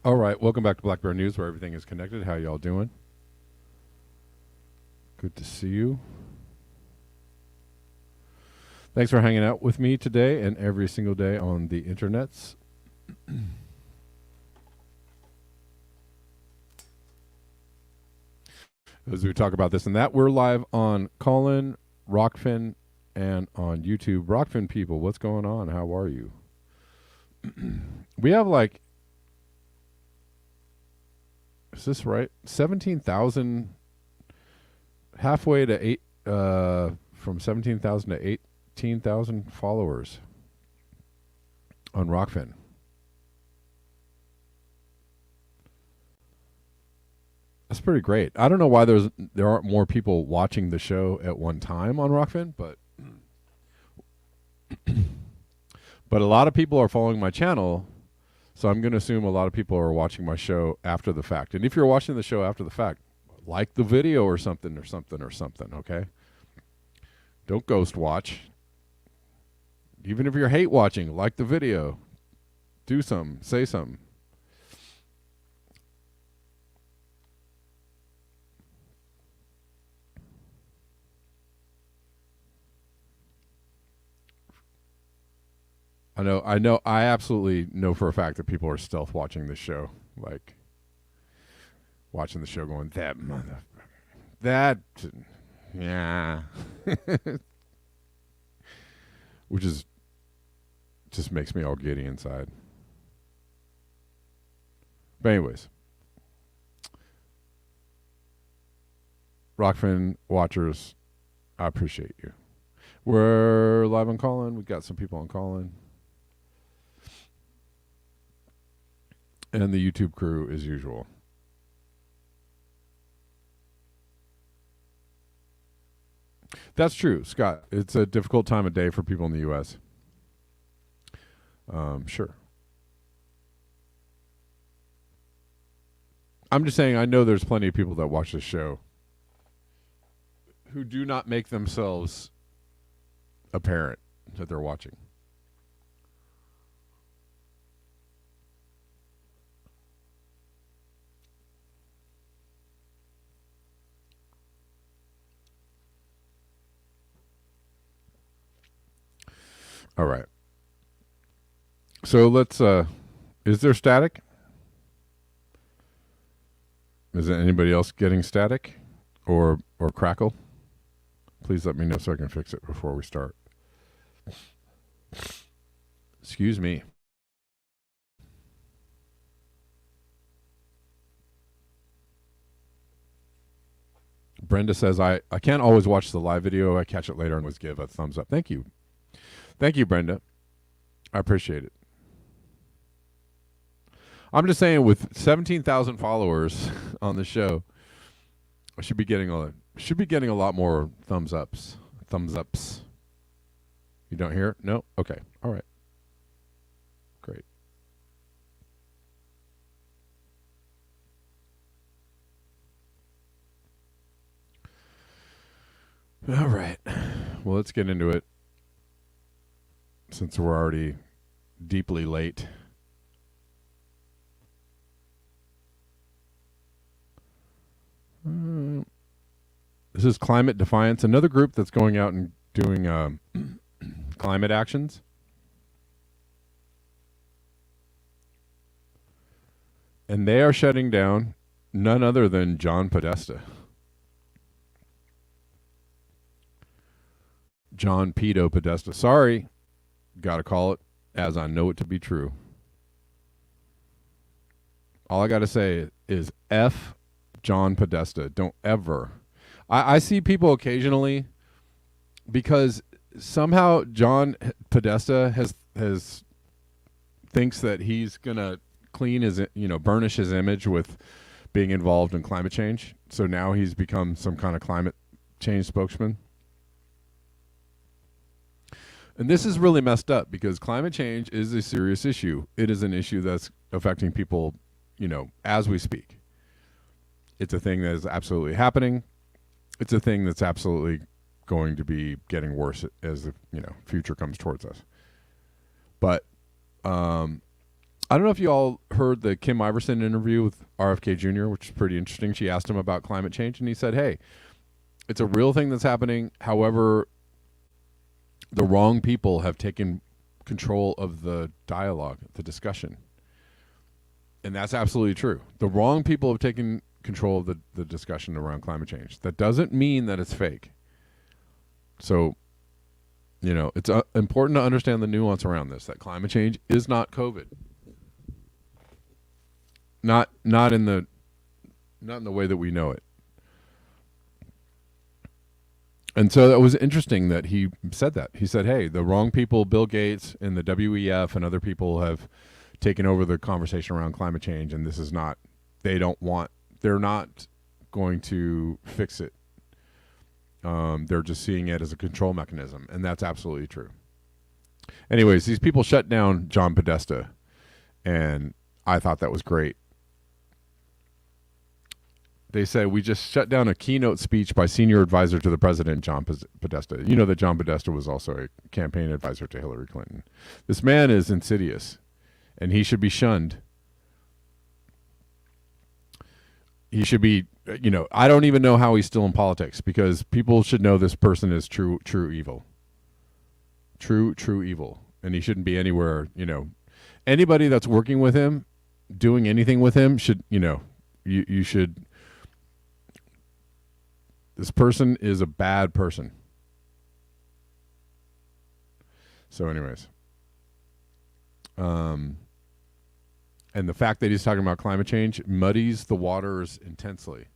All right, welcome back to Black Bear News, where everything is connected. How y'all doing? Good to see you. Thanks for hanging out with me today and every single day on the internets. As we talk about this and that, we're live on Callin, Rockfin, and on YouTube. Rockfin people, what's going on? How are you? We have like, is this right? 17,000, halfway to from 17,000 to 18,000 followers on Rockfin. That's pretty great. I don't know why there aren't more people watching the show at one time on Rockfin, but but a lot of people are following my channel. So I'm going to assume a lot of people are watching my show after the fact. And if you're watching the show after the fact, like the video or something, okay? Don't ghost watch. Even if you're hate watching, like the video. Do something. Say something. I absolutely know for a fact that people are stealth watching this show. Like, watching the show going, that mother... That... Yeah. Which is... just makes me all giddy inside. But anyways. Rockfin watchers, I appreciate you. We're live on Callin. We got some people on Callin. And the YouTube crew as usual. That's true, Scott. It's a difficult time of day for people in the U.S. Sure. I'm just saying I know there's plenty of people that watch this show who do not make themselves apparent that they're watching. All right. So let's, is there static? Is there anybody else getting static or crackle? Please let me know so I can fix it before we start. Excuse me. Brenda says, I can't always watch the live video. I catch it later and always give a thumbs up. Thank you. Thank you, Brenda. I appreciate it. I'm just saying, with 17,000 followers on the show, I should be getting a lot more thumbs ups. Thumbs ups. You don't hear it? No? Okay. All right. Great. All right. Well, let's get into it, since we're already deeply late. This is Climate Defiance, another group that's going out and doing climate actions. And they are shutting down none other than John Podesta. John Pedo Podesta. Sorry, gotta call it as I know it to be true. All I gotta say is F John Podesta. Don't ever. I see people occasionally, because somehow John Podesta has thinks that he's gonna clean his, burnish his image with being involved in climate change. So now he's become some kind of climate change spokesman. And this is really messed up because climate change is a serious issue. It is an issue that's affecting people, as we speak. It's a thing that is absolutely happening. It's a thing that's absolutely going to be getting worse as the future comes towards us. But I don't know if you all heard the Kim Iverson interview with RFK Jr., which is pretty interesting. She asked him about climate change, and he said, hey, it's a real thing that's happening. However, the wrong people have taken control of the dialogue, the discussion. And that's absolutely true. The wrong people have taken control of the discussion around climate change. That doesn't mean that it's fake. So, it's important to understand the nuance around this, that climate change is not COVID. Not in the way that we know it. And so that was interesting that he said that. He said, hey, the wrong people, Bill Gates and the WEF and other people have taken over the conversation around climate change, and this is not, they're not going to fix it. They're just seeing it as a control mechanism, and that's absolutely true. Anyways, these people shut down John Podesta, and I thought that was great. They said, we just shut down a keynote speech by senior advisor to the president, John Podesta. You know that John Podesta was also a campaign advisor to Hillary Clinton. This man is insidious, and he should be shunned. He should be, I don't even know how he's still in politics, because people should know this person is true evil. True evil. And he shouldn't be anywhere, Anybody that's working with him, doing anything with him should, you should. This person is a bad person. So anyways. And the fact that he's talking about climate change muddies the waters intensely.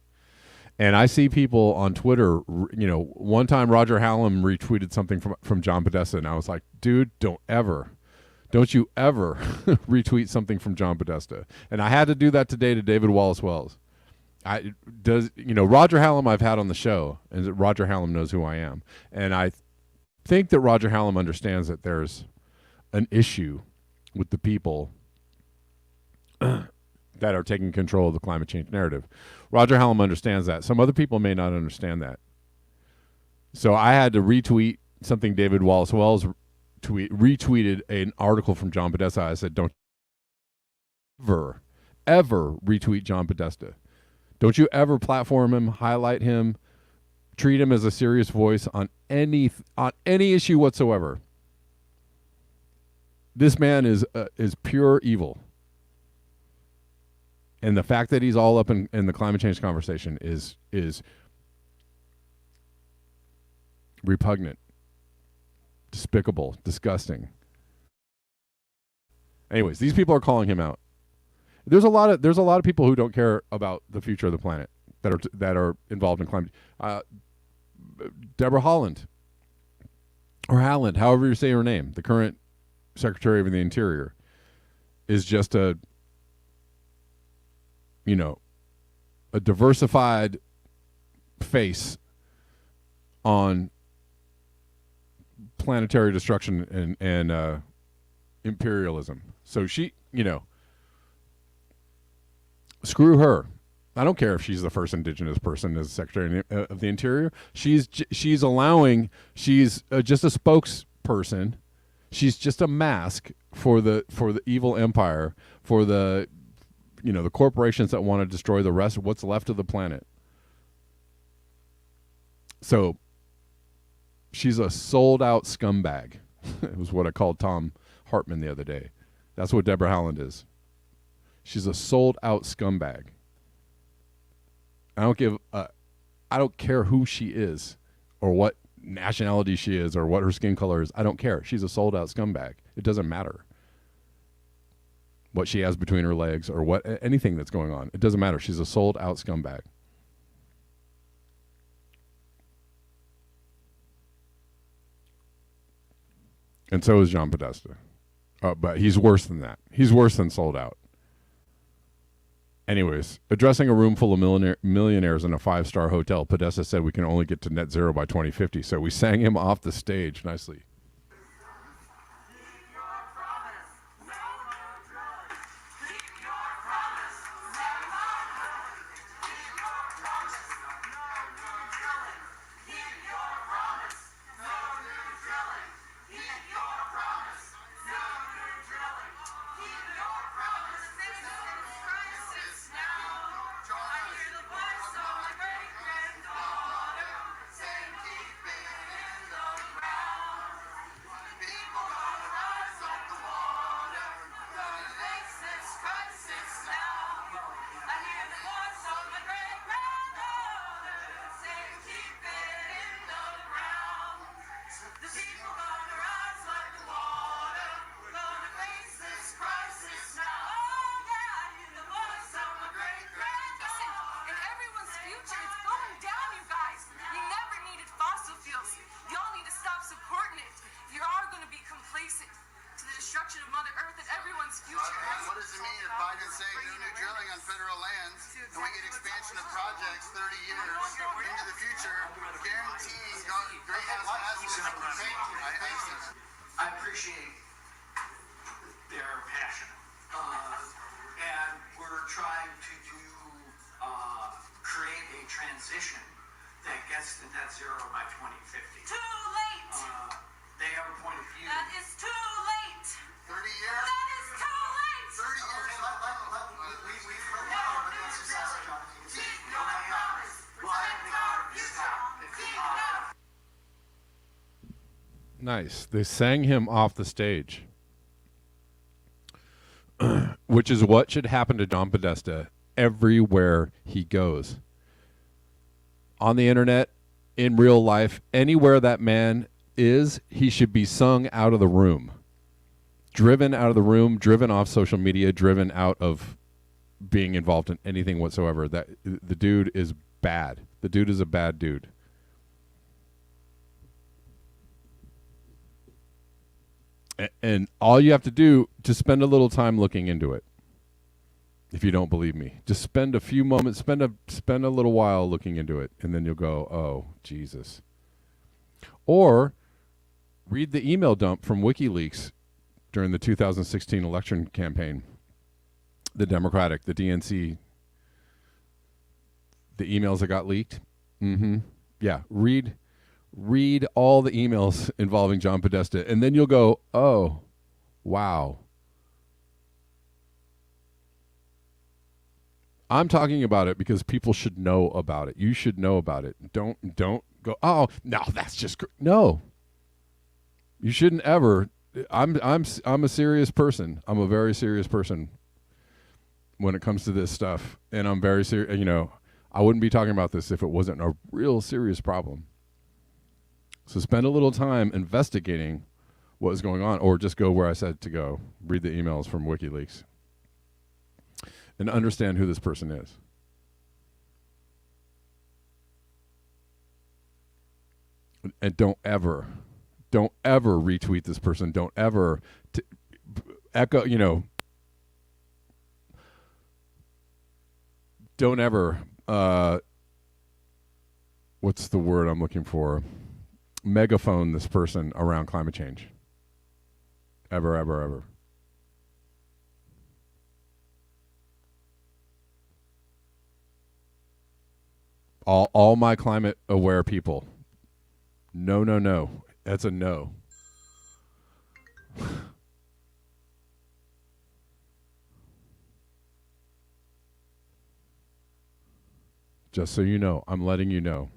And I see people on Twitter, one time Roger Hallam retweeted something from John Podesta, and I was like, dude, don't you ever retweet something from John Podesta. And I had to do that today to David Wallace Wells. Roger Hallam I've had on the show, and Roger Hallam knows who I am. And I think that Roger Hallam understands that there's an issue with the people that are taking control of the climate change narrative. Roger Hallam understands that. Some other people may not understand that. So I had to retweet something David Wallace Wells retweeted an article from John Podesta. I said, don't ever retweet John Podesta. Don't you ever platform him, highlight him, treat him as a serious voice on any issue whatsoever. This man is pure evil. And the fact that he's all up in the climate change conversation is repugnant, despicable, disgusting. Anyways, these people are calling him out. There's a lot of people who don't care about the future of the planet that are involved in climate. Deborah Haaland, or Haaland, however you say her name, the current Secretary of the Interior, is just a diversified face on planetary destruction and imperialism. So she, screw her. I don't care if she's the first indigenous person as Secretary of the Interior. She's just a spokesperson. She's just a mask for the evil empire, for the the corporations that want to destroy the rest of what's left of the planet. So she's a sold out scumbag. It was what I called Tom Hartman the other day. That's what Deborah Haaland is. She's a sold out scumbag. I don't care who she is or what nationality she is or what her skin color is. I don't care. She's a sold out scumbag. It doesn't matter what she has between her legs or anything that's going on. It doesn't matter. She's a sold out scumbag. And so is John Podesta. But he's worse than that. He's worse than sold out. Anyways, addressing a room full of millionaires in a 5-star hotel, Podesta said we can only get to net zero by 2050. So we sang him off the stage nicely. Nice. They sang him off the stage, which is what should happen to John Podesta everywhere he goes. On the internet, in real life, anywhere that man is, he should be sung out of the room. Driven out of the room, driven off social media, driven out of being involved in anything whatsoever. That the dude is bad. The dude is a bad dude. And all you have to do to spend a little time looking into it. If you don't believe me, just spend a few moments, spend a little while looking into it, and then you'll go, "Oh, Jesus." Or read the email dump from WikiLeaks during the 2016 election campaign. The Democratic, the DNC, the emails that got leaked. Yeah, read all the emails involving John Podesta, and then you'll go, "Oh, wow." I'm talking about it because people should know about it. You should know about it. Don't go, "Oh, no, that's just no." You shouldn't ever. I'm a serious person. I'm a very serious person when it comes to this stuff, and I'm very serious. You know, I wouldn't be talking about this if it wasn't a real serious problem. So spend a little time investigating what is going on, or just go where I said to go. Read the emails from WikiLeaks and understand who this person is. And don't ever retweet this person. Don't ever echo, don't ever, what's the word I'm looking for? Megaphone this person around climate change. Ever, ever, ever. All my climate aware people. No. That's a no. Just so you know, I'm letting you know.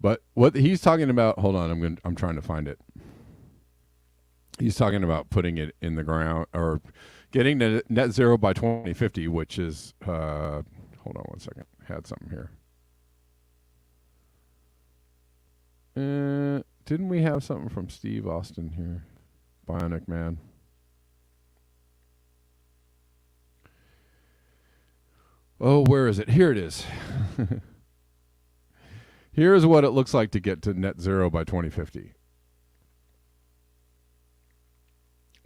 But what he's talking about, hold on, I'm trying to find it. He's talking about putting it in the ground or getting to net zero by 2050, which is, hold on one second. I had something here. Didn't we have something from Steve Austin here? Bionic Man. Oh, where is it? Here it is. Here's what it looks like to get to net zero by 2050.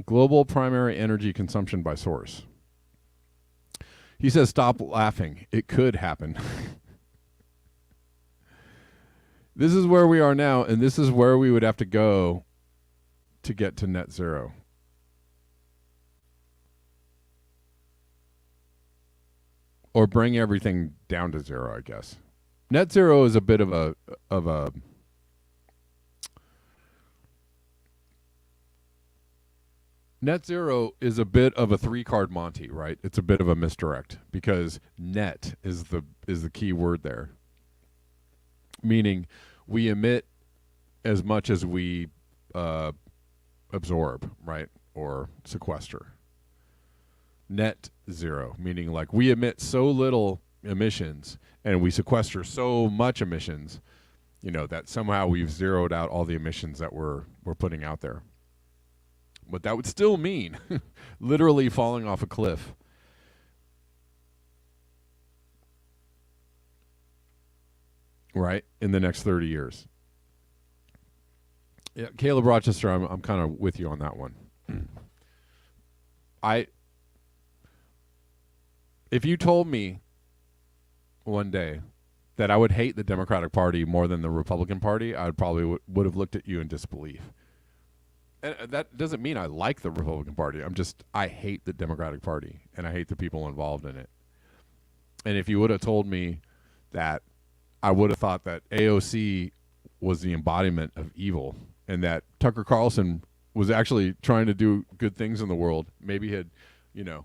Global primary energy consumption by source. He says, stop laughing. It could happen. This is where we are now, and this is where we would have to go to get to net zero. Or bring everything down to zero, I guess. Net zero is a bit of a net zero is a bit of a 3-card Monty, right? It's a bit of a misdirect because net is the key word there. Meaning we emit as much as we absorb, right? Or sequester. Net zero, meaning like we emit so little emissions and we sequester so much emissions, you know, that somehow we've zeroed out all the emissions that we're putting out there. But that would still mean literally falling off a cliff. Right? In the next 30 years. Yeah, Caleb Rochester, I'm kind of with you on that one. If you told me one day that I would hate the Democratic Party more than the Republican Party, I probably would have looked at you in disbelief. And that doesn't mean I like the Republican Party. I hate the Democratic Party, and I hate the people involved in it. And if you would have told me that, I would have thought that AOC was the embodiment of evil, and that Tucker Carlson was actually trying to do good things in the world. Maybe had, you know,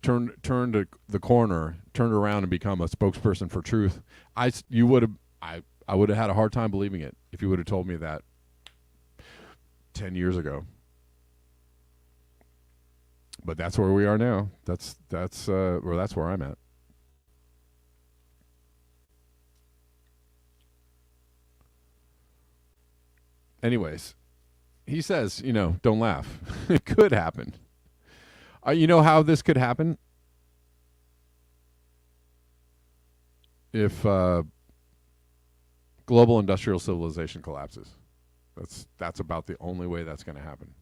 turned the corner, turned around and become a spokesperson for truth. I would have had a hard time believing it if you would have told me that 10 years ago. But that's where we are now. That's where I'm at. Anyways, he says, you know, don't laugh. It could happen. You know how this could happen? If global industrial civilization collapses. That's about the only way that's going to happen.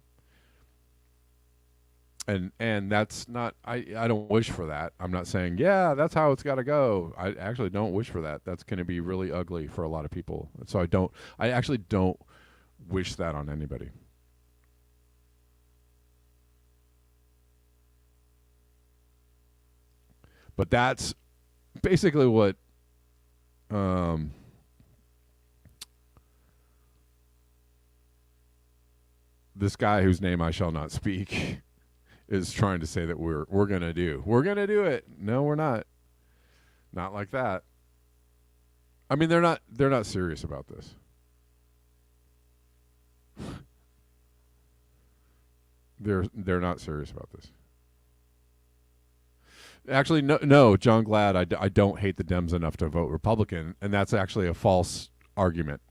And that's not, I don't wish for that. I'm not saying, yeah, that's how it's got to go. I actually don't wish for that. That's going to be really ugly for a lot of people. So I actually don't wish that on anybody. But that's basically what this guy whose name I shall not speak is trying to say that we're going to do. We're going to do it. No, we're not. Not like that. I mean, they're not serious about this. They're not serious about this. Actually, no, John Glad, I don't hate the Dems enough to vote Republican, and that's actually a false argument.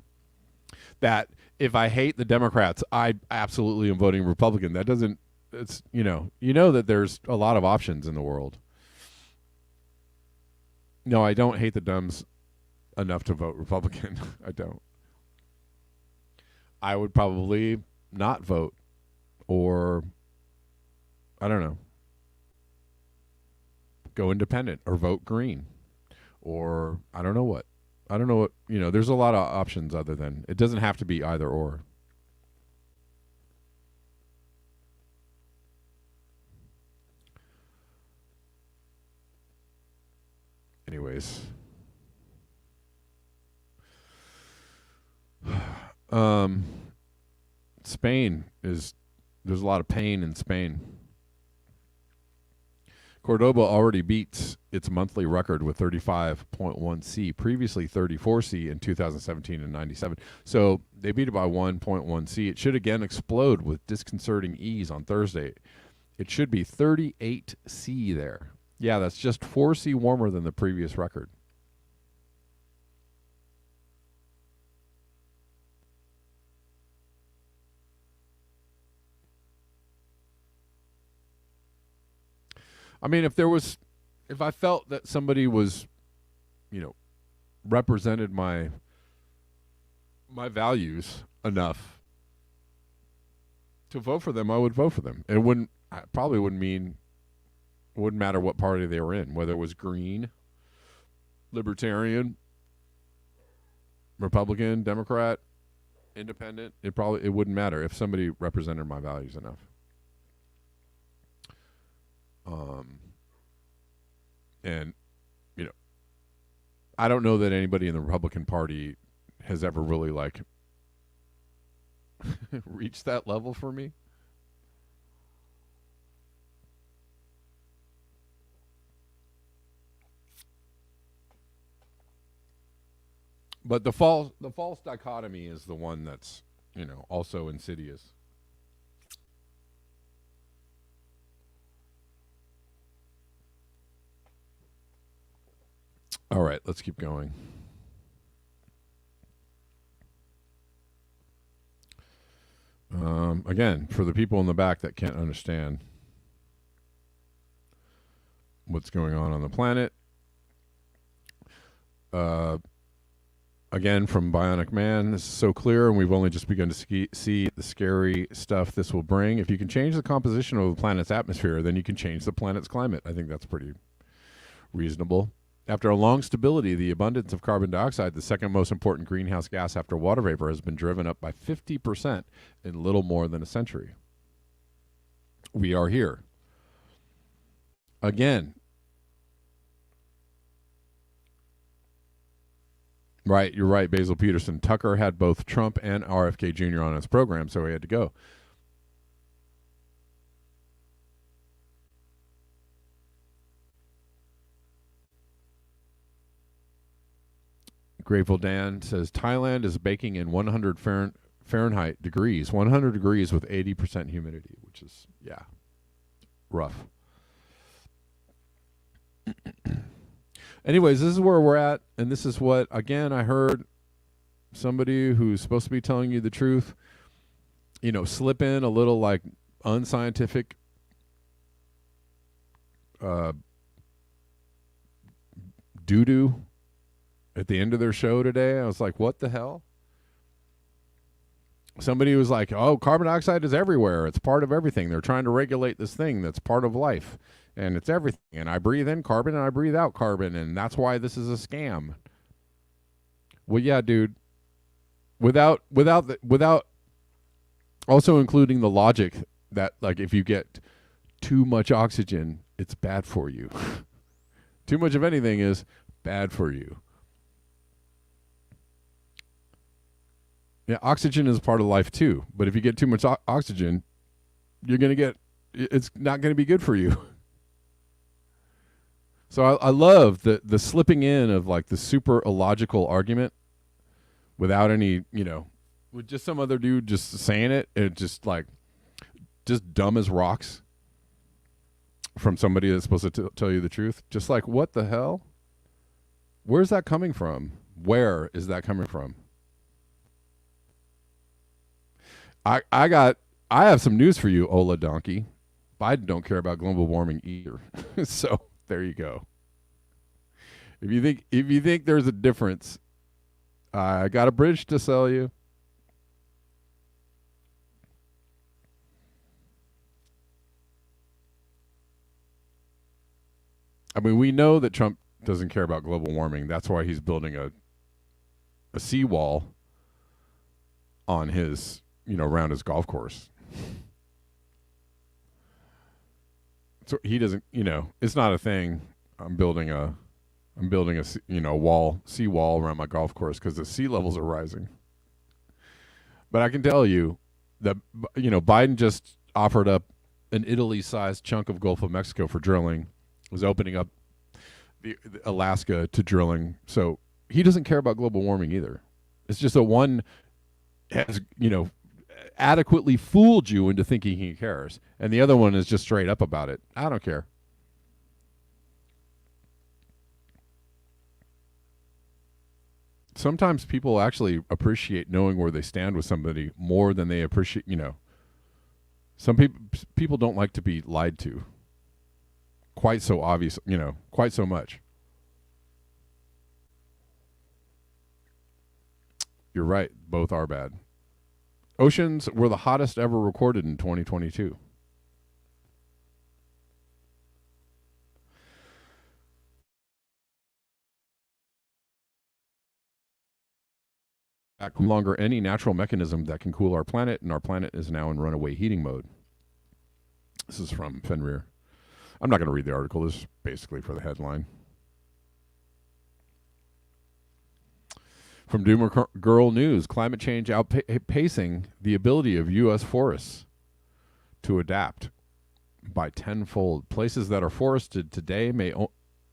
That if I hate the Democrats, I absolutely am voting Republican. That doesn't, it's, you know that there's a lot of options in the world. No, I don't hate the Dems enough to vote Republican. I don't. I would probably not vote, or I don't know, go independent or vote green, or I don't know what. There's a lot of options other than, it doesn't have to be either or. Anyways. Spain there's a lot of pain in Spain. Cordoba already beats its monthly record with 35.1 C, previously 34 C in 2017 and 97. So they beat it by 1.1 C. It should again explode with disconcerting ease on Thursday. It should be 38 C there. Yeah, that's just 4 C warmer than the previous record. I mean, if there was if I felt that somebody was, represented my values enough to vote for them, I would vote for them. It wouldn't matter what party they were in, whether it was Green, Libertarian, Republican, Democrat, Independent. It wouldn't matter if somebody represented my values enough. And I don't know that anybody in the Republican Party has ever really reached that level for me. But the false dichotomy is the one that's, also insidious. All right, let's keep going. Again, for the people in the back that can't understand what's going on the planet, again, from Bionic Man, this is so clear, and we've only just begun to see the scary stuff this will bring. If you can change the composition of the planet's atmosphere, then you can change the planet's climate. I think that's pretty reasonable. After a long stability, the abundance of carbon dioxide, the second most important greenhouse gas after water vapor, has been driven up by 50% in little more than a century. We are here. Again, right, you're right, Basil Peterson. Tucker had both Trump and RFK Jr. on his program, so he had to go. Grateful Dan says Thailand is baking in 100 Fahrenheit degrees, 100 degrees with 80% humidity, which is, rough. Anyways, this is where we're at, and this is what, again, I heard somebody who's supposed to be telling you the truth, slip in a little unscientific doo-doo at the end of their show today. I was like, what the hell? Somebody was like, oh, carbon dioxide is everywhere. It's part of everything. They're trying to regulate this thing that's part of life, and it's everything. And I breathe in carbon and I breathe out carbon, and that's why this is a scam. Well, yeah, dude. Without also including the logic that if you get too much oxygen, it's bad for you. Too much of anything is bad for you. Yeah, oxygen is part of life too. But if you get too much oxygen, it's not going to be good for you. So I love the slipping in of the super illogical argument without any, with just some other dude just saying it. It just dumb as rocks from somebody that's supposed to tell you the truth. Just what the hell? Where's that coming from? Where is that coming from? I have some news for you, Ola Donkey. Biden don't care about global warming either. So there you go. If you think there's a difference, I got a bridge to sell you. I mean, we know that Trump doesn't care about global warming. That's why he's building a seawall on his, around his golf course. So he doesn't, it's not a thing. I'm building a seawall around my golf course because the sea levels are rising. But I can tell you that, Biden just offered up an Italy-sized chunk of Gulf of Mexico for drilling, was opening up the Alaska to drilling. So he doesn't care about global warming either. It's just that one has, adequately fooled you into thinking he cares, and the other one is just straight up about it. I don't care. Sometimes people actually appreciate knowing where they stand with somebody more than they appreciate, some people don't like to be lied to. quite so obvious, quite so much. You're right. Both are bad. Oceans were the hottest ever recorded in 2022. No longer any natural mechanism that can cool our planet, and our planet is now in runaway heating mode. This is from Fenrir. I'm not going to read the article. This is basically for the headline. From Doomer Girl News, climate change outpacing the ability of U.S. forests to adapt by tenfold. Places that are forested today may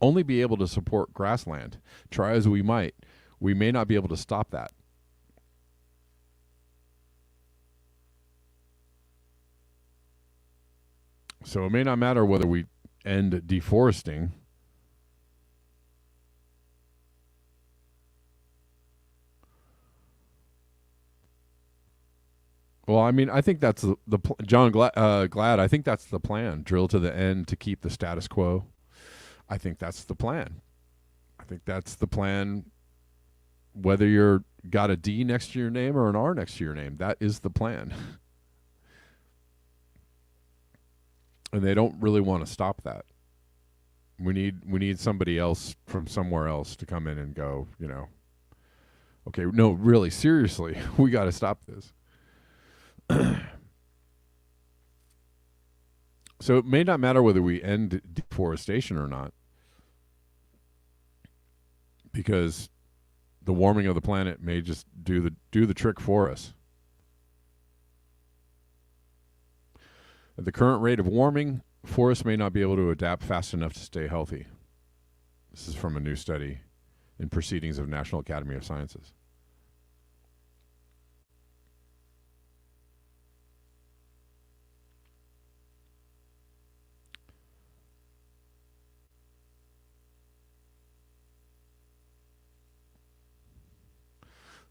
only be able to support grassland. Try as we might, we may not be able to stop that. So it may not matter whether we end deforesting. Well, I mean, I think that's John Glad. I think that's the plan. Drill to the end to keep the status quo. I think that's the plan. I think that's the plan. Whether you're got a D next to your name or an R next to your name, that is the plan. And they don't really want to stop that. We need somebody else from somewhere else to come in and go, okay, no, really, seriously, we got to stop this. So it may not matter whether we end deforestation or not, because the warming of the planet may just do the trick for us. At the current rate of warming, forests may not be able to adapt fast enough to stay healthy. This is from a new study in Proceedings of National Academy of Sciences.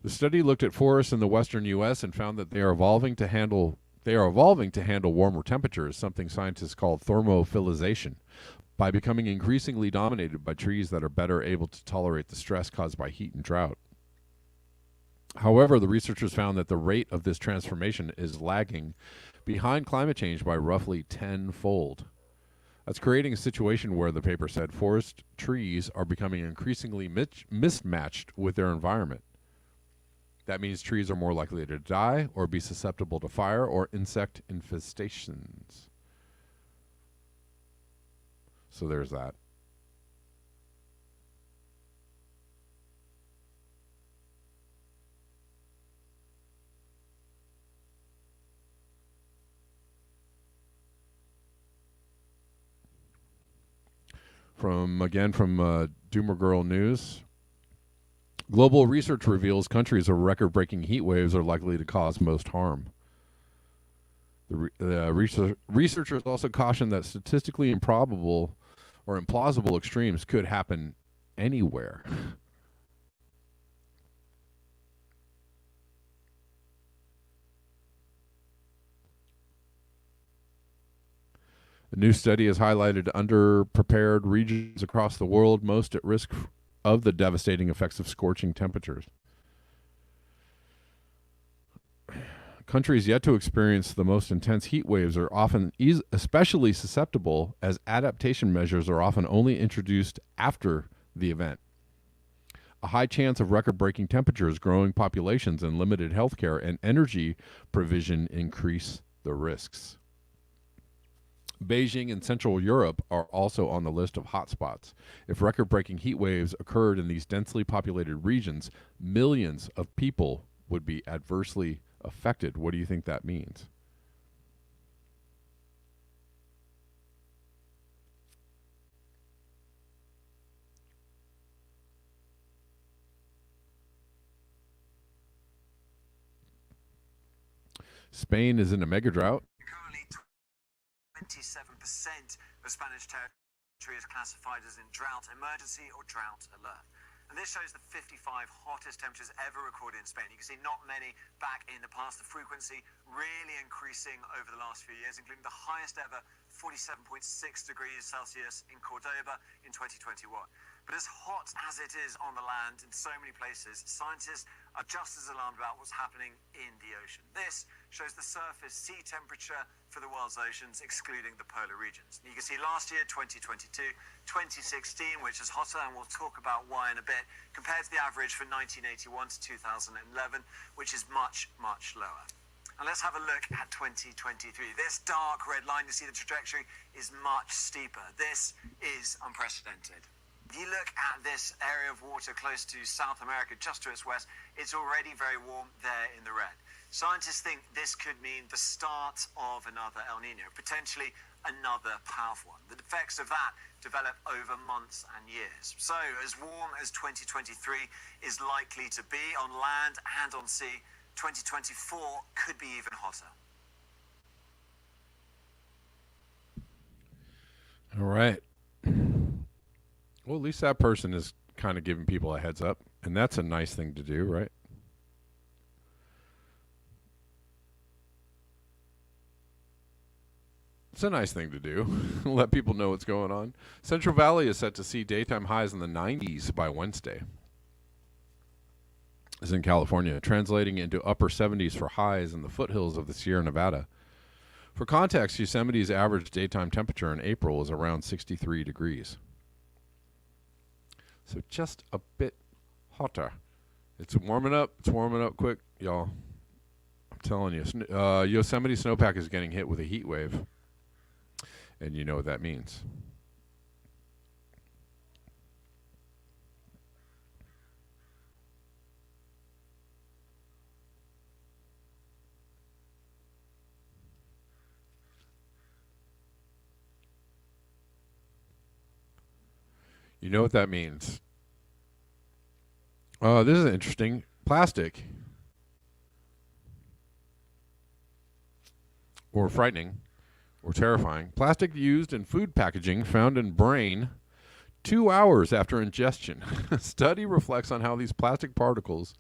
The study looked at forests in the western U.S. and found that they are evolving to handle warmer temperatures, something scientists call thermophilization, by becoming increasingly dominated by trees that are better able to tolerate the stress caused by heat and drought. However, the researchers found that the rate of this transformation is lagging behind climate change by roughly tenfold. That's creating a situation where, the paper said, forest trees are becoming increasingly mismatched with their environment. That means trees are more likely to die or be susceptible to fire or insect infestations. So there's that. From Doomer Girl News. Global research reveals countries with record-breaking heat waves are likely to cause most harm. The researchers also caution that statistically improbable or implausible extremes could happen anywhere. The new study has highlighted underprepared regions across the world most at risk of the devastating effects of scorching temperatures. Countries yet to experience the most intense heat waves are often especially susceptible, as adaptation measures are often only introduced after the event. A high chance of record-breaking temperatures, growing populations, and limited healthcare and energy provision increase the risks. Beijing and Central Europe are also on the list of hotspots. If record-breaking heat waves occurred in these densely populated regions, millions of people would be adversely affected. What do you think that means? Spain is in a mega drought. Currently, 27% of Spanish territory is classified as in drought emergency or drought alert. And this shows the 55 hottest temperatures ever recorded in Spain. You can see not many back in the past. The frequency really increasing over the last few years, including the highest ever 47.6 degrees Celsius in Cordoba in 2021. But as hot as it is on the land in so many places, scientists are just as alarmed about what's happening in the ocean. This shows the surface sea temperature for the world's oceans, excluding the polar regions. You can see last year, 2022, 2016, which is hotter, and we'll talk about why in a bit, compared to the average for 1981 to 2011, which is much, much lower. And let's have a look at 2023. This dark red line, you see the trajectory is much steeper. This is unprecedented. If you look at this area of water close to South America, just to its west, it's already very warm there in the red. Scientists think this could mean the start of another El Nino, potentially another powerful one. The effects of that develop over months and years. So as warm as 2023 is likely to be on land and on sea, 2024 could be even hotter. All right. Well, at least that person is kind of giving people a heads up, and that's a nice thing to do, right? It's a nice thing to do. Let people know what's going on. Central Valley is set to see daytime highs in the 90s by Wednesday. This is in California, translating into upper 70s for highs in the foothills of the Sierra Nevada. For context, Yosemite's average daytime temperature in April was around 63 degrees. So just a bit hotter. It's warming up. It's warming up quick, y'all. I'm telling you. Yosemite snowpack is getting hit with a heat wave. And you know what that means. You know what that means. This is interesting. Plastic. Or frightening. Or terrifying. Plastic used in food packaging found in brain 2 hours after ingestion. A study reflects on how these plastic particles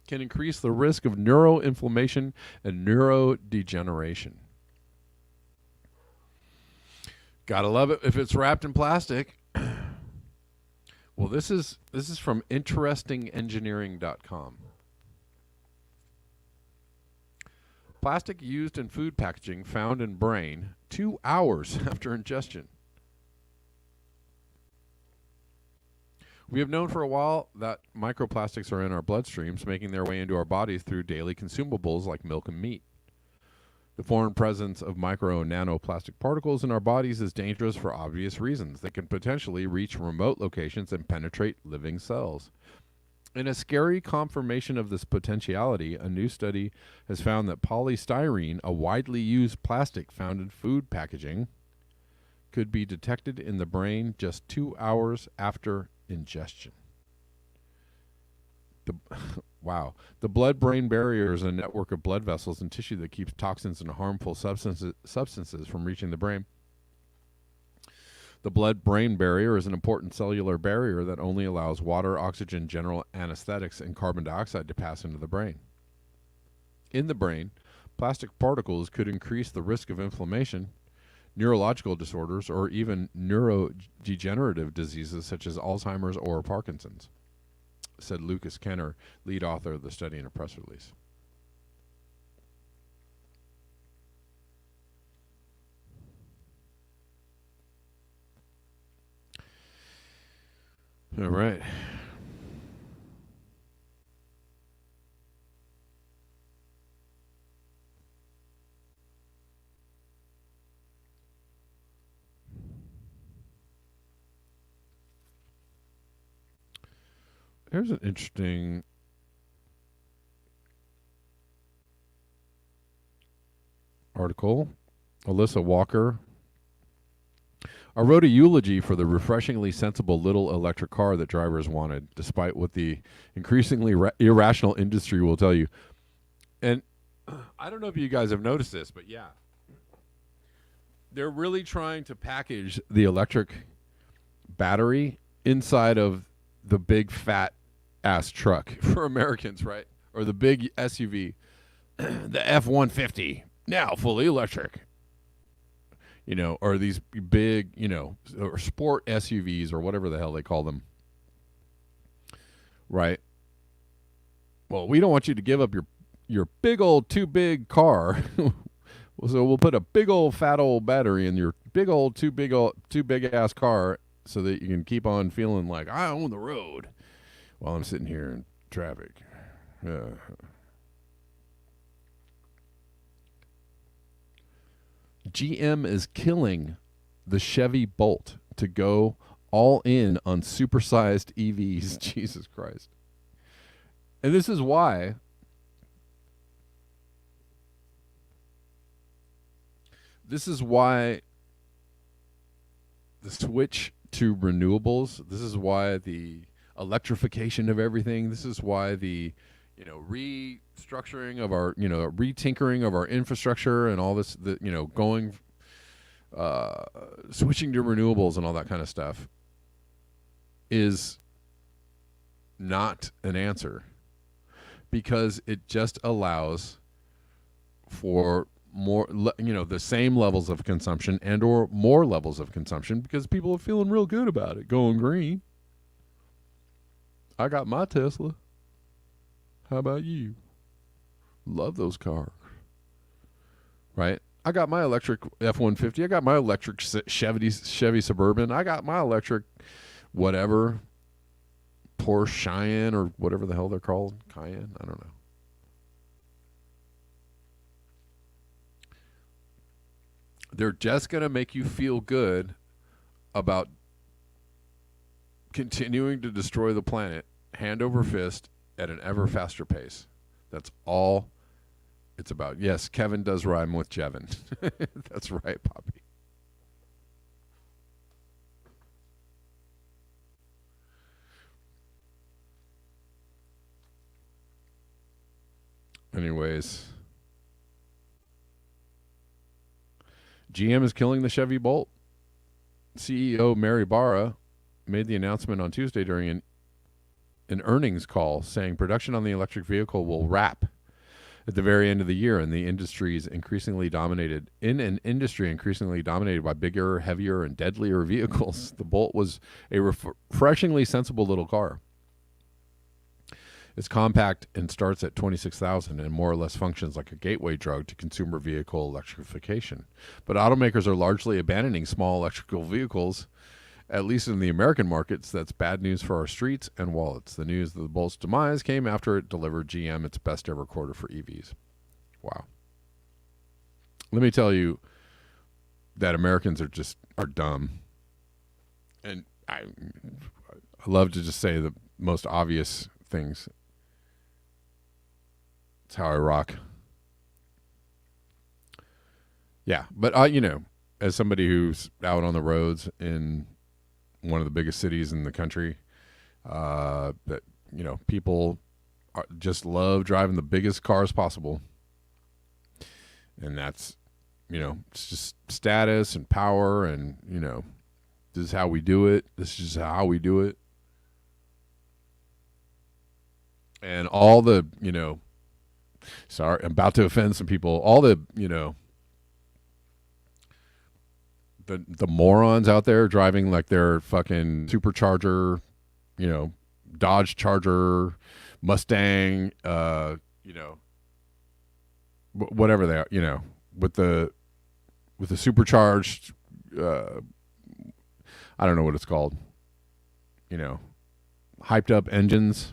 can increase the risk of neuroinflammation and neurodegeneration. Gotta love it if it's wrapped in plastic. Well, this is from interestingengineering.com. Plastic used in food packaging found in brain 2 hours after ingestion. We have known for a while that microplastics are in our bloodstreams, making their way into our bodies through daily consumables like milk and meat. The foreign presence of micro and nanoplastic particles in our bodies is dangerous for obvious reasons. They can potentially reach remote locations and penetrate living cells. In a scary confirmation of this potentiality, a new study has found that polystyrene, a widely used plastic found in food packaging, could be detected in the brain just 2 hours after ingestion. Wow. The blood-brain barrier is a network of blood vessels and tissue that keeps toxins and harmful substances from reaching the brain. The blood-brain barrier is an important cellular barrier that only allows water, oxygen, general anesthetics, and carbon dioxide to pass into the brain. In the brain, plastic particles could increase the risk of inflammation, neurological disorders, or even neurodegenerative diseases such as Alzheimer's or Parkinson's, said Lucas Kenner, lead author of the study, in a press release. All right. Here's an interesting article. Alyssa Walker. I wrote a eulogy for the refreshingly sensible little electric car that drivers wanted, despite what the increasingly irrational industry will tell you. And I don't know if you guys have noticed this, but yeah. They're really trying to package the electric battery inside of the big fat ass truck for Americans, right? Or the big SUV, the F-150, now fully electric. or these big, or sport SUVs or whatever the hell they call them. Right? Well, we don't want you to give up your big old too big car. So we'll put a big old fat old battery in your big old too big ass car so that you can keep on feeling like I own the road while I'm sitting here in traffic. GM is killing the Chevy Bolt to go all in on supersized EVs. Jesus Christ. And this is why the switch to renewables, this is why the electrification of everything, this is why the restructuring of our, retinkering of our infrastructure and all this, going, switching to renewables and all that kind of stuff is not an answer, because it just allows for more, the same levels of consumption and or more levels of consumption, because people are feeling real good about it going green. I got my Tesla. How about you? Love those cars. Right? I got my electric F-150. I got my electric Chevy Suburban. I got my electric whatever, Porsche Cheyenne or whatever the hell they're called. Cayenne? I don't know. They're just going to make you feel good about continuing to destroy the planet hand over fist at an ever faster pace. That's all it's about. Yes, Kevin does rhyme with Jevin. That's right, Poppy. Anyways, GM is killing the Chevy Bolt. CEO Mary Barra made the announcement on Tuesday during an earnings call, saying production on the electric vehicle will wrap at the very end of the year, and the industry is increasingly dominated by bigger, heavier, and deadlier vehicles. The Bolt was a refreshingly sensible little car. It's compact and starts at $26,000 and more or less functions like a gateway drug to consumer vehicle electrification. But automakers are largely abandoning small electrical vehicles, at least in the American markets. That's bad news for our streets and wallets. The news of the Bolt's demise came after it delivered GM its best ever quarter for EVs. Wow. Let me tell you that Americans are dumb. And I love to just say the most obvious things. It's how I rock. Yeah, but as somebody who's out on the roads in one of the biggest cities in the country, that people just love driving the biggest cars possible, and that's it's just status and power, and this is how we do it. This is just how we do it, and all the sorry, I'm about to offend some people. All the the morons out there driving like their fucking supercharger, Dodge Charger, Mustang, whatever they are, with the supercharged, I don't know what it's called, hyped up engines.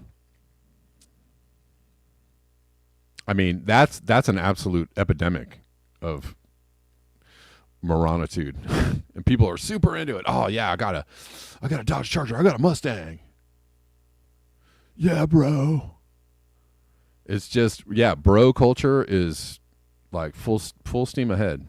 I mean, that's an absolute epidemic of moronitude. And people are super into it. Oh yeah, I got a Dodge Charger, I got a Mustang. Yeah, bro. It's just, bro culture is like full steam ahead.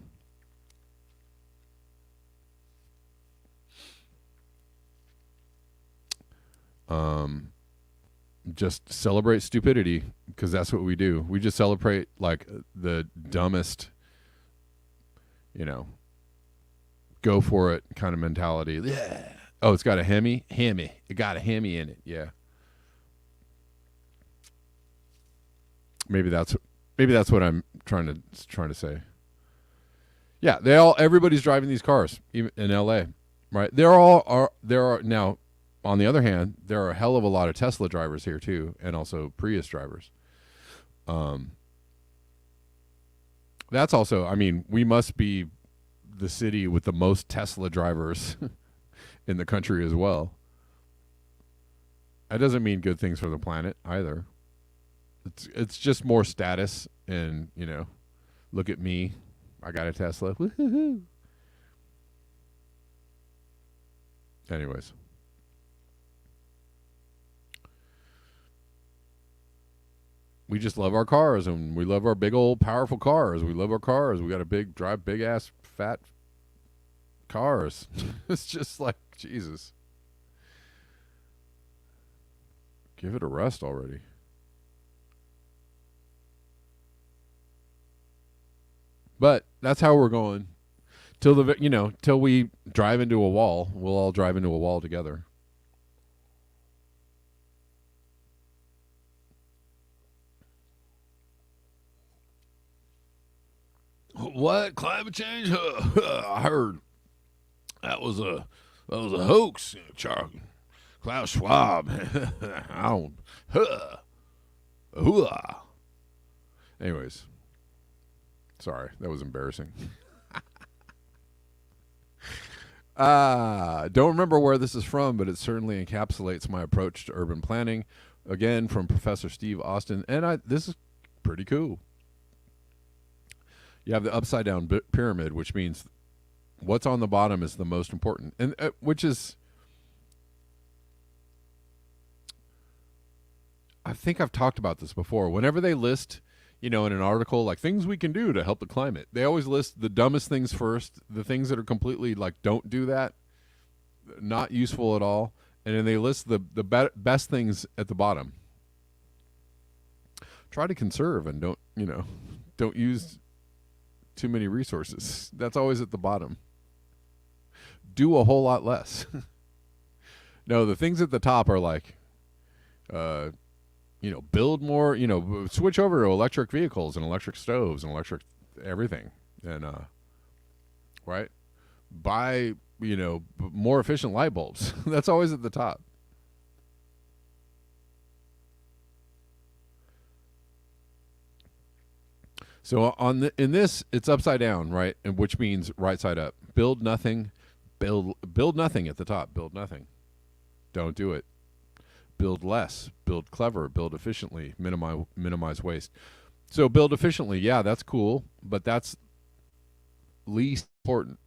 Just celebrate stupidity, because that's what we do. We just celebrate like the dumbest, go for it kind of mentality. Yeah. Oh, it's got a Hemi. It got a Hemi in it. Yeah. Maybe that's what I'm trying to say. Yeah, everybody's driving these cars, even in LA, right? There are now. On the other hand, there are a hell of a lot of Tesla drivers here too, and also Prius drivers. Um, that's also, I mean, we must be the city with the most Tesla drivers in the country as well. That doesn't mean good things for the planet either. It's just more status, and look at me, I got a Tesla. Woo-hoo-hoo. Anyways, we just love our cars, and we love our big old powerful cars. We love our cars. We got a drive big ass fat cars. It's just like, Jesus. Give it a rest already. But that's how we're going till we drive into a wall. We'll all drive into a wall together. What, climate change? I heard that was a hoax. Klaus Schwab. I don't. Anyways, sorry, that was embarrassing. Don't remember where this is from, but it certainly encapsulates my approach to urban planning. Again, from Professor Steve Austin, and this is pretty cool. You have the upside down pyramid, which means what's on the bottom is the most important, and which is, I think I've talked about this before. Whenever they list, in an article like things we can do to help the climate, they always list the dumbest things first, the things that are completely like don't do that, not useful at all, and then they list the best things at the bottom. Try to conserve and don't use too many resources. That's always at the bottom. Do a whole lot less. No, the things at the top are like, build more, switch over to electric vehicles and electric stoves and electric everything. And, right? Buy, more efficient light bulbs. That's always at the top. So in this, it's upside down, right? And which means right side up. Build nothing, build nothing at the top. Build nothing. Don't do it. Build less. Build clever. Build efficiently. Minimize waste. So build efficiently. Yeah, that's cool, but that's least important.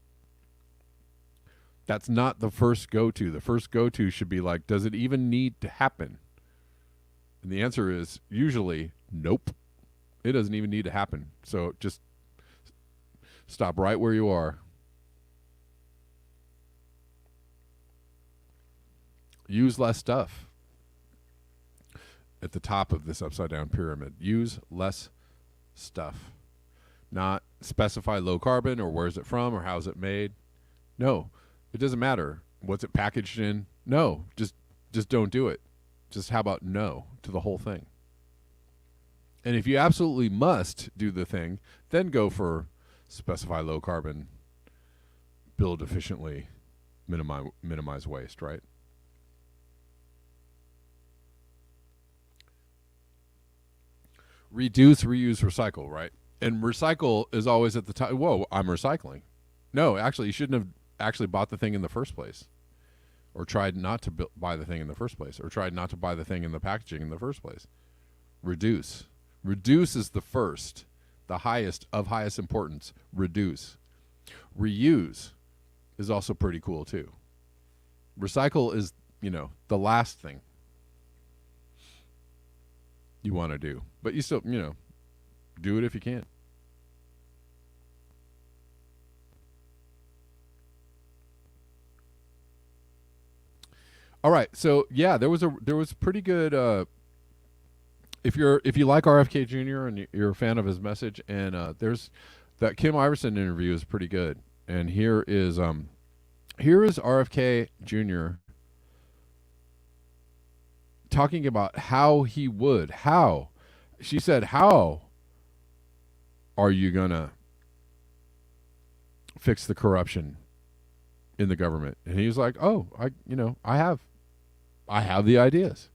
That's not the first go-to. The first go-to should be like, does it even need to happen? And the answer is usually nope. It doesn't even need to happen. So just stop right where you are. Use less stuff. At the top of this upside down pyramid, use less stuff. Not specify low carbon or where's it from or how's it made. No, it doesn't matter. What's it packaged in? No, just don't do it. Just how about no to the whole thing? And if you absolutely must do the thing, then go for specify low carbon, build efficiently, minimize waste, right? Reduce, reuse, recycle, right? And recycle is always at the top. Whoa, I'm recycling. No, actually, you shouldn't have actually bought the thing in the first place, or tried not to buy the thing in the first place, or tried not to buy the thing in the packaging in the first place. Reduce. Reduce is the first, the highest of highest importance. Reduce. Reuse is also pretty cool too. Recycle is, the last thing you want to do. But you still, do it if you can. All right. So, yeah, there was pretty good if you like RFK Jr. and you're a fan of his message, and there's that Kim Iverson interview is pretty good. And here is RFK Jr. talking about how she said, how are you gonna fix the corruption in the government. And he was like, "Oh, I have the ideas."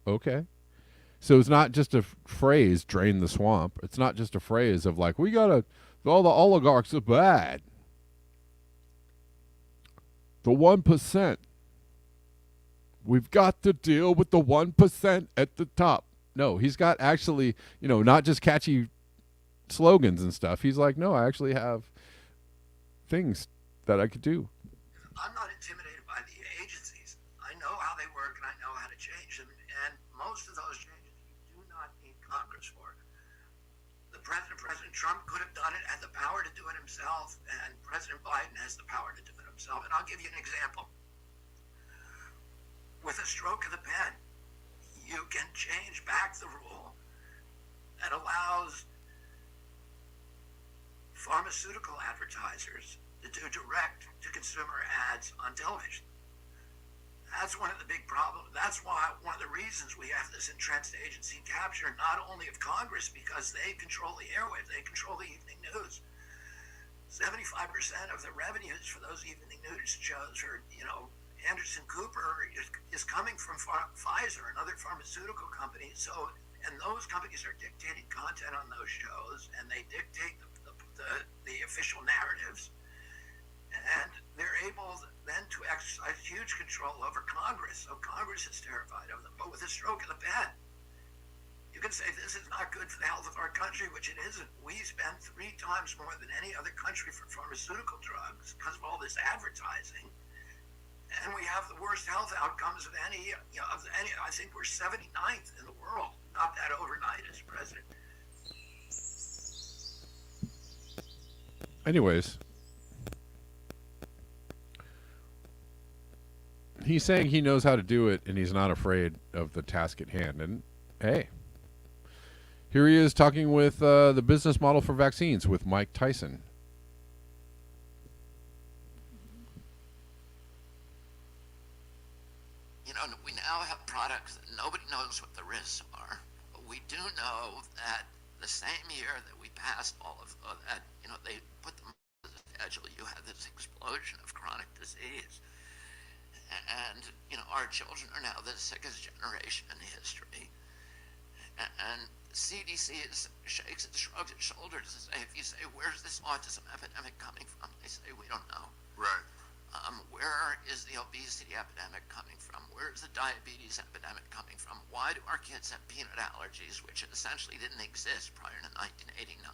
Okay. So it's not just a phrase, drain the swamp. It's not just a phrase of like, all the oligarchs are bad. The 1%. We've got to deal with the 1% at the top. No, he's got actually, not just catchy slogans and stuff. He's like, no, I actually have things that I could do. I'm not intimidated by the agencies. I know how they work and I know how to change them. And most of those changes you do not need Congress for. President Trump could have done it, had the power to do it himself, and President Biden has the power to do it himself. And I'll give you an example. With a stroke of the pen, you can change back the rule that allows pharmaceutical advertisers to do direct-to-consumer ads on television. That's one of the big problems. That's why one of the reasons we have this entrenched agency capture, not only of Congress, because they control the airwaves, they control the evening news. 75% of the revenues for those evening news shows are, Anderson Cooper is coming from Pfizer and other pharmaceutical companies. So, and those companies are dictating content on those shows, and they dictate the official narratives. And they're able then to exercise huge control over Congress. So Congress is terrified of them. But with a stroke of the pen, you can say this is not good for the health of our country, which it isn't. We spend 3 times more than any other country for pharmaceutical drugs because of all this advertising. And we have the worst health outcomes of any. I think we're 79th in the world. Not that overnight as president. Anyways, he's saying he knows how to do it and he's not afraid of the task at hand. And hey, here he is talking with the business model for vaccines with Mike Tyson. We now have products that nobody knows what the risks are. But we do know that the same year that we passed all of that, they put them on the schedule, you had this explosion of chronic disease. And, our children are now the sickest generation in history. And CDC shakes its, shrugs its shoulders and say, if you say, where's this autism epidemic coming from? They say, we don't know. Right. Where is the obesity epidemic coming from? Where is the diabetes epidemic coming from? Why do our kids have peanut allergies, which essentially didn't exist prior to 1989?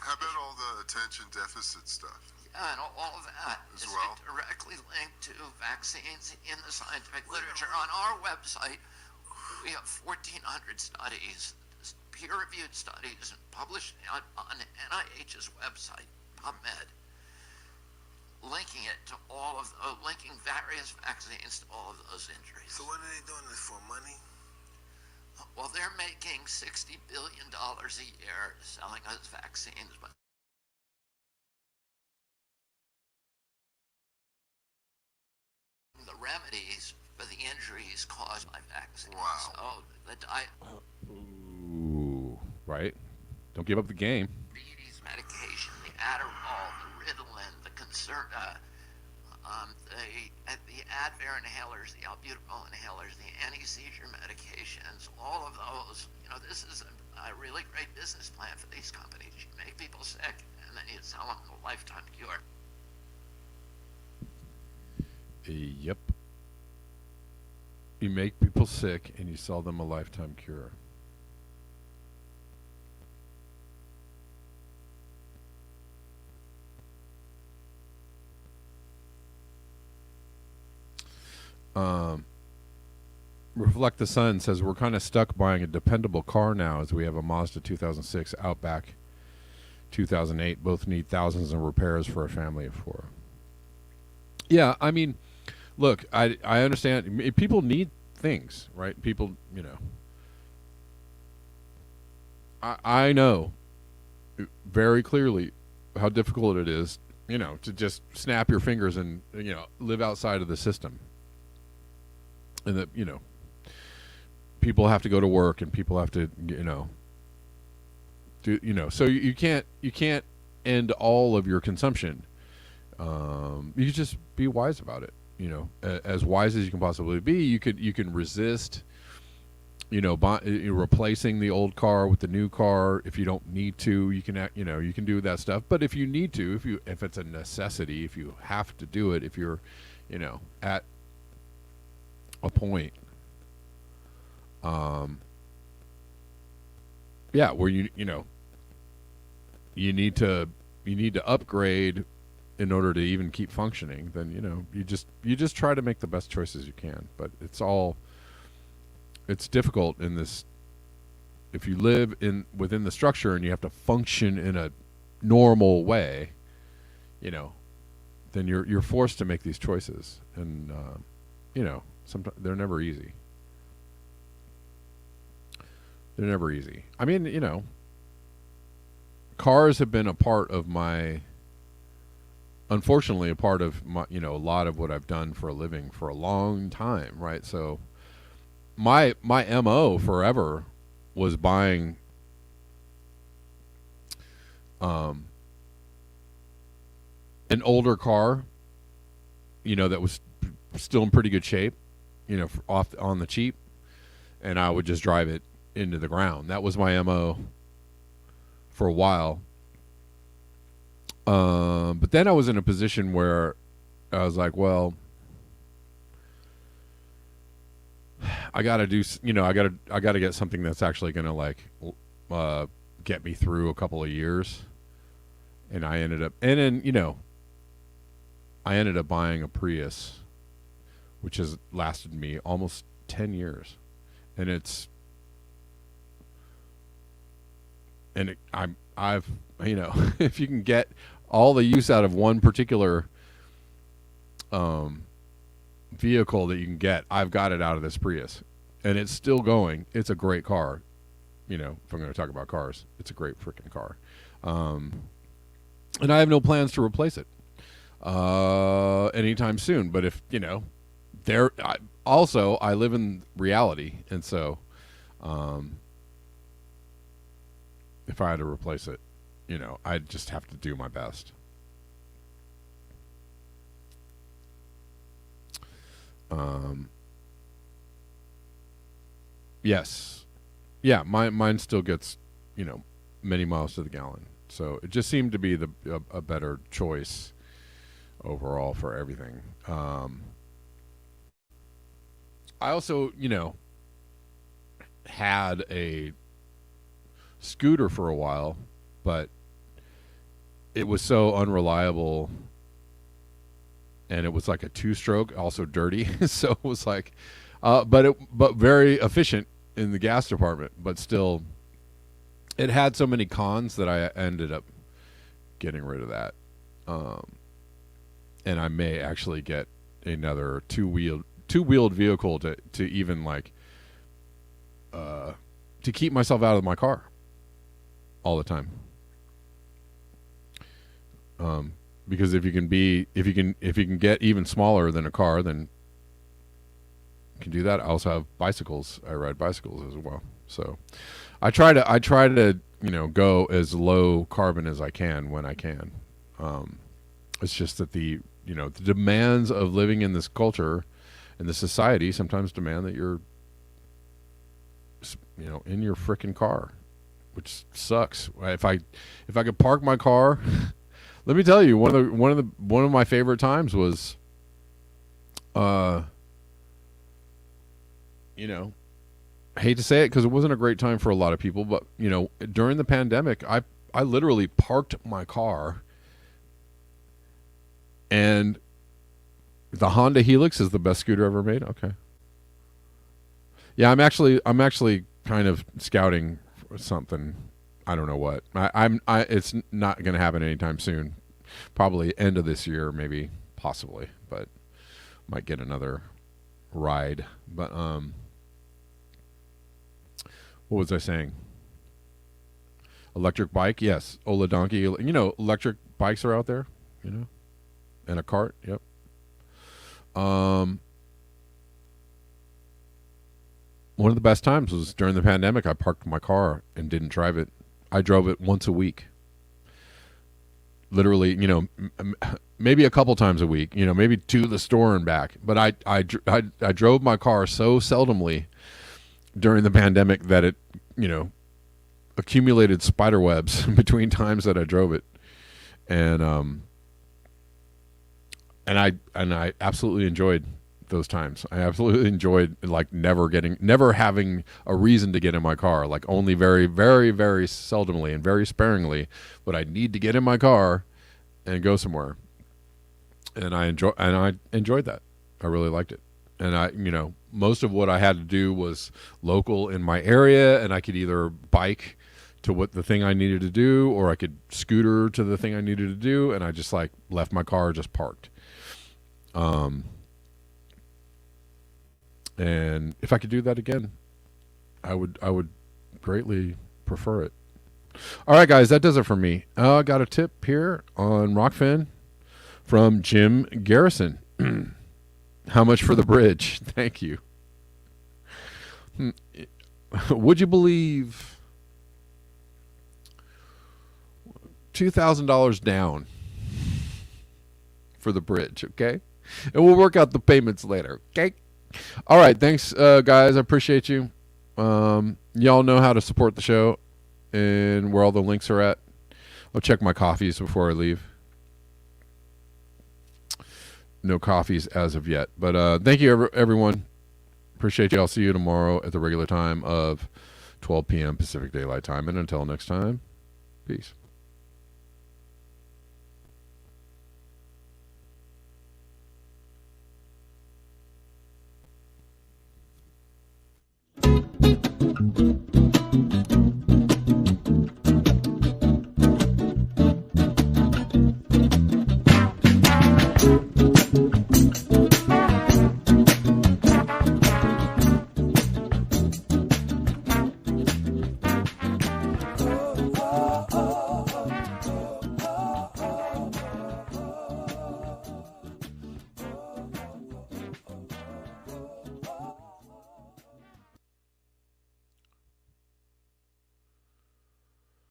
How about all the attention deficit stuff? Yeah, and all of that as is well directly linked to vaccines in the scientific literature. On our website, we have 1,400 studies, peer-reviewed studies, published on NIH's website, PubMed, linking it to linking various vaccines to all of those injuries. So what are they doing this for, money? Well, they're making $60 billion a year selling us vaccines, but the remedies for the injuries caused by vaccines. Wow. So Ooh, right. Don't give up the game. diabetes medication, the Adderall, the Ritalin, the the Advair inhalers, the albuterol inhalers, the anti-seizure medications, all of those. This is a really great business plan for these companies. You make people sick, and then you sell them a lifetime cure. Yep. You make people sick and you sell them a lifetime cure. Reflect the Sun says we're kind of stuck buying a dependable car now as we have a Mazda 2006 Outback 2008. Both need thousands of repairs for a family of 4. Yeah, I mean, look, I understand. People need things, right? People, I know very clearly how difficult it is, to just snap your fingers and, live outside of the system. And that, people have to go to work and people have to, do, so you can't end all of your consumption. You just be wise about it. As wise as you can possibly be. You can resist. Replacing the old car with the new car. If you don't need to, you can you can do that stuff. But if you need to, if it's a necessity, if you have to do it, if you're at a point where you need to upgrade in order to even keep functioning, then you just try to make the best choices you can. But it's difficult in this. If you live within the structure and you have to function in a normal way, then you're forced to make these choices, and sometimes they're never easy. They're never easy. I mean, cars have been unfortunately, a part of my, a lot of what I've done for a living for a long time, right? So my MO forever was buying an older car, that was still in pretty good shape, off on the cheap, and I would just drive it into the ground. That was my MO for a while. But then I was in a position where I was like, well, I gotta do, I gotta get something that's actually gonna get me through a couple of years. And I ended up buying a Prius, which has lasted me almost 10 years. And I've if you can get all the use out of one particular vehicle that you can get, I've got it out of this Prius, and it's still going. It's a great car. If I'm going to talk about cars, it's a great freaking car. And I have no plans to replace it anytime soon. But if I live in reality, and so if I had to replace it, I'd just have to do my best. Yes. Yeah, mine still gets, many miles to the gallon. So it just seemed to be a better choice overall for everything. I also, had a scooter for a while, but it was so unreliable, and it was like a 2-stroke, also dirty. So it was like, but very efficient in the gas department, but still, it had so many cons that I ended up getting rid of that. And I may actually get another two-wheeled vehicle to even to keep myself out of my car all the time. Because if you can get even smaller than a car, then you can do that. I also have bicycles. I ride bicycles as well. So I try to go as low carbon as I can when I can. It's just that the demands of living in this culture and the society sometimes demand that you're in your frickin' car, which sucks. If I could park my car, let me tell you, one of my favorite times was, I hate to say it because it wasn't a great time for a lot of people, but during the pandemic, I literally parked my car, and the Honda Helix is the best scooter ever made. Okay. Yeah, I'm actually kind of scouting for something. I don't know what. It's not going to happen anytime soon. Probably end of this year, maybe, possibly, but might get another ride. But what was I saying? Electric bike, yes. Ola Donkey. Electric bikes are out there. And a cart. Yep. One of the best times was during the pandemic. I parked my car and didn't drive it. I drove it once a week. literally, maybe a couple times a week, maybe to the store and back. But I drove my car so seldomly during the pandemic that it, accumulated spider webs between times that I drove it. And I absolutely enjoyed those times. I absolutely enjoyed like never having a reason to get in my car, like only very, very, very seldomly and very sparingly would I need to get in my car and go somewhere. And I enjoyed that. I really liked it. And most of what I had to do was local in my area, and I could either bike to what the thing I needed to do, or I could scooter to the thing I needed to do, and I just like left my car just parked. And if I could do that again, I would greatly prefer it. All right, guys, that does it for me. I got a tip here on Rockfin from Jim Garrison. How much for the bridge? Thank you. Would you believe $2,000 down for the bridge? Okay, and we'll work out the payments later. Okay. All right. Thanks, guys. I appreciate you. Y'all know how to support the show and where all the links are at. I'll check my coffees before I leave. No coffees as of yet. But thank you, everyone. Appreciate you. I'll see you tomorrow at the regular time of 12 p.m. Pacific Daylight Time. And until next time, peace.